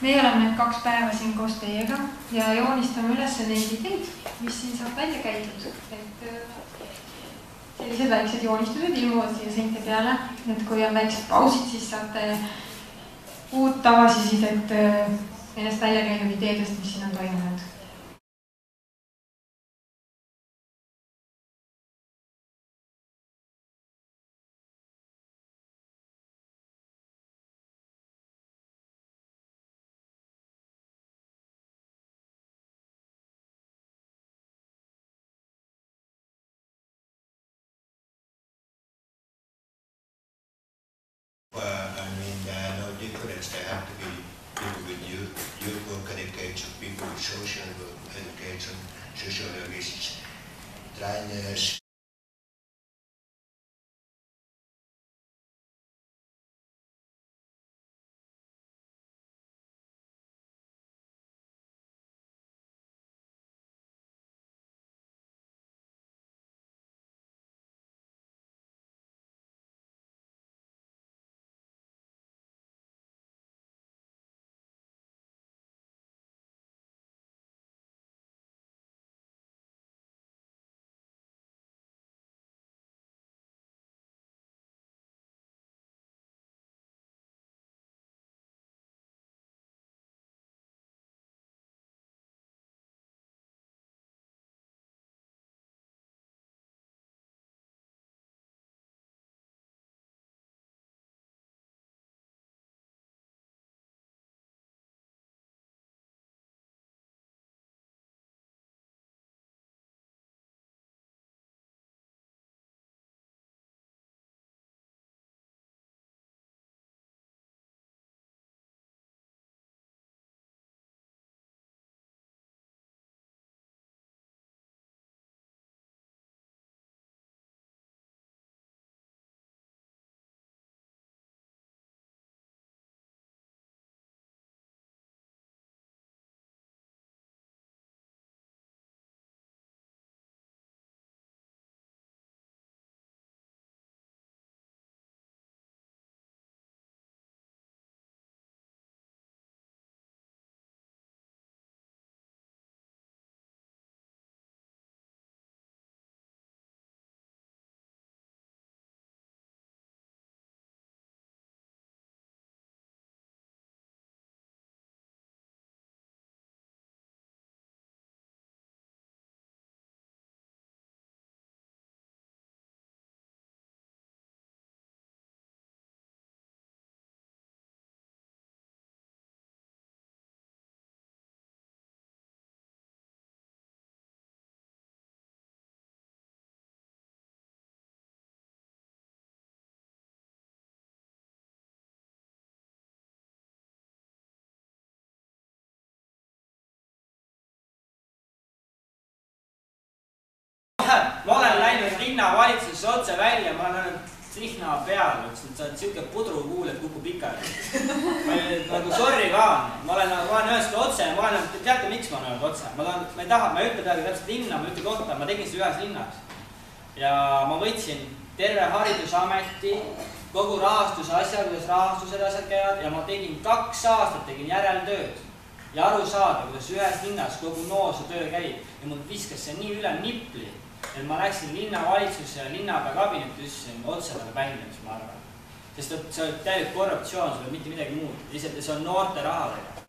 Meie oleme need 2 päeva siin koos teiega ja joonistame üles neid ideid, mis siin saab välja käidud. Et sellised väiksed joonistused ilmuvad siia seinte peale, et kui on väiksed pausid, siis saate uut tagasisidet ennast välja käinud ideedest, mis siin on toimunud. No difference. They have to be people with youth work education, people with social work education, sociologists, trainers. Ma olen läinud linnavalitsusse otse välja, ma olen sihna peal, ütlesin, et sa oled siuke pudrukuul, et kukub pikali. Ma olen nagu sorry ka, ma olen ühest otse, teate miks ma olen olnud otse? Ma ei taha, ma ei ütle peagi täpselt linna, ma ütlen kohta, ma tegin seda ühes linnas. Ja ma võtsin terve haridusameti, kogu rahastuse asja, kuidas rahastused asjad käivad ja ma tegin 2 aastat, tegin järeltööd. Ja aru saada, kuidas ühes linnas kogu noorsootöö käib ja mul viskas see nii üle nipli, et ma läksin linnavalitsusse ja linnapea kabinetti ütlesin otse talle välja, mis ma arvan. Sest see on täielik korruptsioon, see ei ole mitte midagi muud. Lihtsalt see on noorte rahadega.